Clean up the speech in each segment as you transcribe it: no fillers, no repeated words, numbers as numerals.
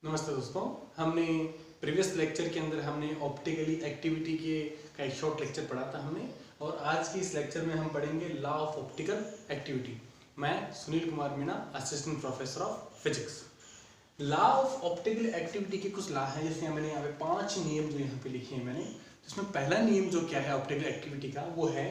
नमस्ते दोस्तों। हमने प्रीवियस लेक्चर के अंदर हमने ऑप्टिकली एक्टिविटी के का एक शॉर्ट लेक्चर पढ़ा था हमने, और आज के इस लेक्चर में हम पढ़ेंगे लॉ ऑफ ऑप्टिकल एक्टिविटी। मैं Sunil Kumar Meena, assistant professor of physics. Law of optical activity के कुछ लॉ हैं, जैसे मैंने यहाँ पे 5 नियम जो यहाँ पे लिखे हैं मैंने। जिसमें पहला नियम जो क्या है ऑप्टिकल एक्टिविटी का, वो है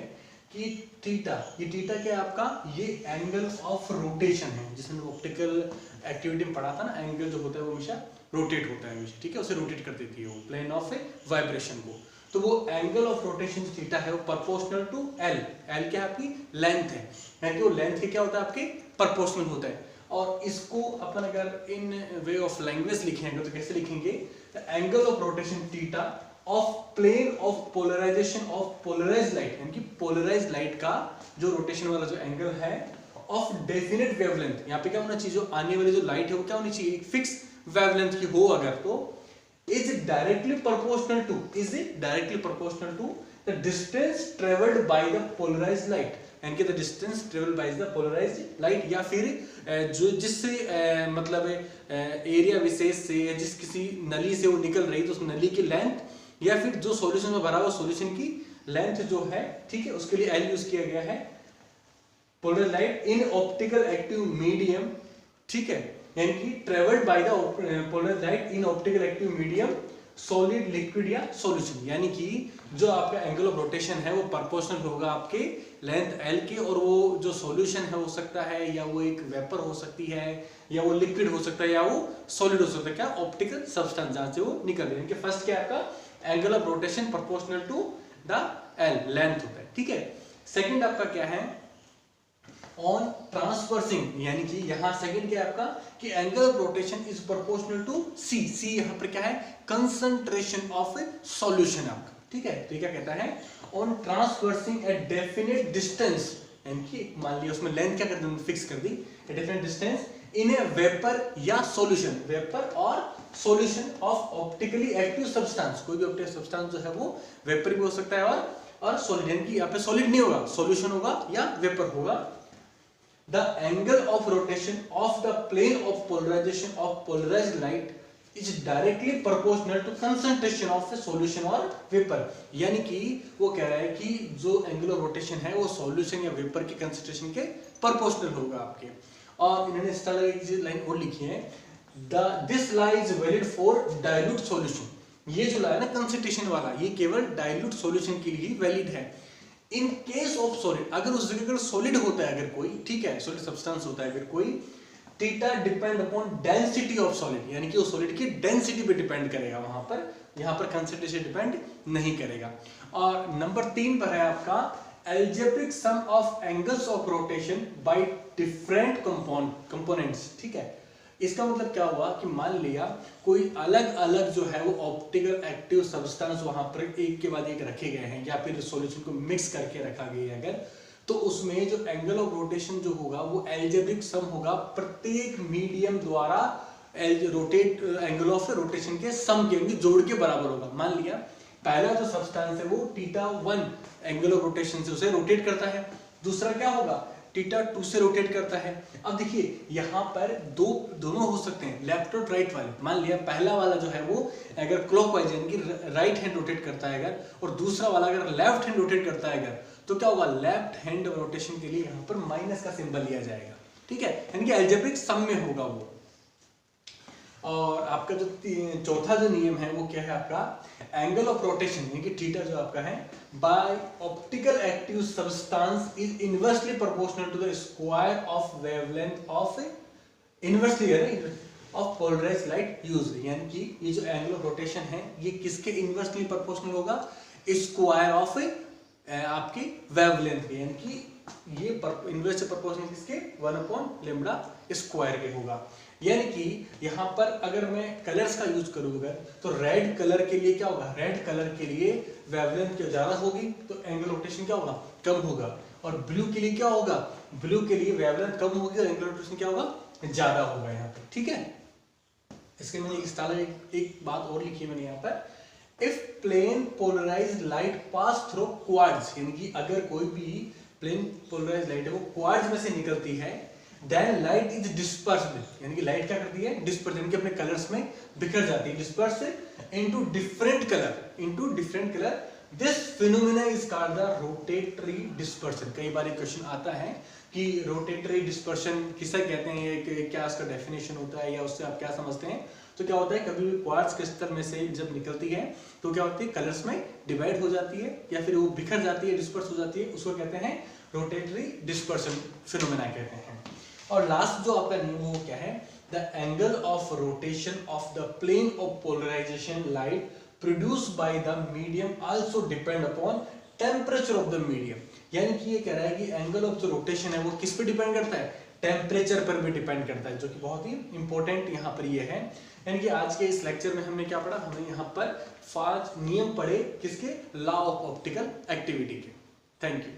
कि थीटा, ये थीटा क्या है आपका, ये एंगल ऑफ रोटेशन है। जिसमें ऑप्टिकल एक्टिविटी में पढ़ा था ना, एंगल जो होता है वो हमेशा रोटेट होता है हमेशा, ठीक है, उसे रोटेट कर देती है वो प्लेन ऑफ वाइब्रेशन को। तो वो एंगल ऑफ रोटेशन थीटा है वो प्रोपोर्शनल टू एल। एल क्या है आपकी लेंथ है, यानी वो लेंथ के क्या होता है आपके प्रोपोर्शनल होता है। और इसको अपन अगर इन वे ऑफ लैंग्वेज लिखेंगे तो कैसे लिखेंगे, angle of rotation theta of plane of polarisation of polarised light, यानी कि पोलराइज्ड लाइट का जो रोटेशन वाला जो एंगल है ऑफ डेफिनेट वेवलेंथ। यहाँ पे क्या होना चाहिए, जो आने वाली जो लाइट है वो क्या होनी चाहिए, एक फिक्स वेवलेंथ की हो अगर, तो is directly proportional to the distance travelled by the polarised light, यानी कि the distance travelled by the polarised light, या फिर जो जिससे मतलब एरिया विशेष से या जिस किसी नली से वो निकल रही तो उस नली की लेंथ, या फिर जो सॉल्यूशन में भरा हुआ सॉल्यूशन की लेंथ जो है, ठीक है, उसके लिए एल यूज किया गया है। Polar light in optical active medium, ठीक है, यानी कि travelled by the polar light in optical active medium solid liquid या सॉल्यूशन, यानी कि जो आपका एंगल ऑफ रोटेशन है वो प्रोपोर्शनल होगा आपके लेंथ एल के, और वो जो सॉल्यूशन है हो सकता है या वो एक वेपर हो सकती है, या वो लिक्विड हो सकता है, या वो सॉलिड हो सकता है, क्या ऑप्टिकल सब्सटेंस जहां से वो निकल रही है। फर्स्ट क्या आपका angle of rotation proportional to the L length होता है, ठीक है। सेकंड आपका क्या है ऑन ट्रांसवर्सिंग, यानी कि यहां सेकंड क्या है आपका कि angle of rotation is proportional to C. C यहां पर क्या है, कंसंट्रेशन ऑफ सॉल्यूशन आपका, ठीक है। तो ये क्या कहता है on traversing A definite distance, यानी कि मान लिया उसमें लेंथ क्या कर दी, फिक्स कर दी, a definite distance in a vapour या सॉल्यूशन, वेपर और solution of optically active substance. कोई भी ऑप्टिकल सब्सटेंस जो है वो वेपर भी हो सकता है और सॉलिड, यानी कि यहाँ पे सॉलिड नहीं होगा, सॉल्यूशन होगा या वेपर होगा। The angle of rotation of the plane of polarisation of polarised light is directly proportional to concentration of solution और वेपर, यानी कि वो कह रहा है कि जो एंगल ऑफ रोटेशन है वो सॉल्यूशन या वेपर के कंसंट्रेशन के प्रोपोर्शनल होगा आपके। और इन्होंने इस तरह एक लाइन और लिखी है, this law is valid for dilute solution. ये जो लॉ है ना कंसंट्रेशन वाला, ये केवल डाइल्यूट सॉल्यूशन के लिए ही वैलिड है। इन केस ऑफ सॉलिड, अगर उस जगह सॉलिड होता है अगर कोई, ठीक है, सॉलिड सब्सटेंस होता है अगर कोई, theta depend upon density of solid, यानी कि वो सॉलिड की डेंसिटी पे डिपेंड करेगा वहां पर, यहां पर कंसंट्रेशन डिपेंड नहीं करेगा। और नंबर 3 पर है आपका algebraic sum of angles of rotation by different components, ठीक है। इसका मतलब क्या हुआ कि मान लिया कोई अलग अलग जो है वो ऑप्टिकल एक्टिव सब्सटेंस वहां पर एक के बाद एक रखे गए हैं, या फिर सॉल्यूशन को मिक्स करके रखा गया है अगर, तो उसमें जो एंगल ऑफ रोटेशन जो होगा वो एल्जेब्रिक सम होगा प्रत्येक मीडियम द्वारा रोटेट एंगल ऑफ रोटेशन के सम के जोड़ के बराबर होगा। मान लिया पहला जो सब्सटेंस है वो θ1 एंगल ऑफ रोटेशन से उसे रोटेट करता है, दूसरा क्या होगा θ2 से रोटेट करता है। अब देखिए यहाँ पर दोनों हो सकते हैं, लेफ्ट और राइट वाले। मान लिया पहला वाला जो है वो अगर क्लॉकवाइज यानी कि राइट हैंड रोटेट करता है अगर, और दूसरा वाला अगर लेफ्ट हैंड रोटेट करता है अगर, तो क्या होगा लेफ्ट हैंड रोटेशन के लिए यहाँ पर माइनस का सिंबल लिया जाएगा, ठीक है, यानी कि एल्जेब्रिक सम में होगा वो। और आपका जो चौथा जो नियम है वो क्या है आपका, एंगल ऑफ रोटेशन यानी कि थीटा जो आपका है by optical active substance is inversely proportional to the square of wavelength of inversely of polarised light used, यानी कि ये जो एंगल ऑफ रोटेशन है ये किसके इनवर्सली प्रोपोर्शनल होगा, स्क्वायर ऑफ आपकी वेवलेंथ के, यानी कि ये इनवर्सली प्रोपोर्शनल किसके 1/λ स्क्वायर के होगा। यानी कि यहाँ पर अगर मैं कलर्स का यूज करूँ अगर, तो रेड कलर के लिए क्या होगा, रेड कलर के लिए वेवलेंथ क्या ज्यादा होगी तो एंगल रोटेशन क्या होगा कम होगा, और ब्लू के लिए क्या होगा, ब्लू के लिए वेवलेंथ कम होगी और एंगल रोटेशन क्या होगा ज्यादा होगा यहाँ पे, ठीक है। इसके मैंने इस तरह एक बात और लिखी है मैंने यहाँ पर, if plane polarised light pass through quartz, यानी कि अगर कोई भी प्लेन पोलराइज्ड लाइट है वो क्वार्ट्ज में से निकलती है, देन लाइट इज डिस्पर्स्ड, यानी कि लाइट क्या करती है, डिस्पर्स, यानी कि अपने कलर्स में बिखर जाती है, disperse into different colour. This phenomena is called the rotatory dispersion. कई बार क्वेश्चन आता है कि रोटेटरी डिस्पर्शन किसे कहते हैं, ये क्या इसका डेफिनेशन होता है या उससे आप क्या समझते हैं। तो क्या होता है, कभी भी क्वार्ट्ज क्रिस्टल में से जब निकलती है तो क्या होती है, कलर्स में डिवाइड हो जाती है या फिर वो बिखर जाती है, डिस्पर्स हो जाती है, उसको कहते हैं रोटेटरी डिस्पर्शन फिनोमेना कहते हैं। और लास्ट जो आपका नियम वो क्या है, the angle of rotation of the plane of polarisation light produced by the medium also depend upon temperature of the medium. यानी कि ये कह रहा है कि एंगल ऑफ जो रोटेशन है वो किस पे डिपेंड करता है, टेम्परेचर पर भी डिपेंड करता है, जो कि बहुत ही इंपॉर्टेंट यहाँ पर ये है। यानी कि आज के इस लेक्चर में हमने क्या पढ़ा, हमने यहाँ पर 5 नियम पढ़े किसके, लॉ ऑफ ऑप्टिकल एक्टिविटी के। Thank you.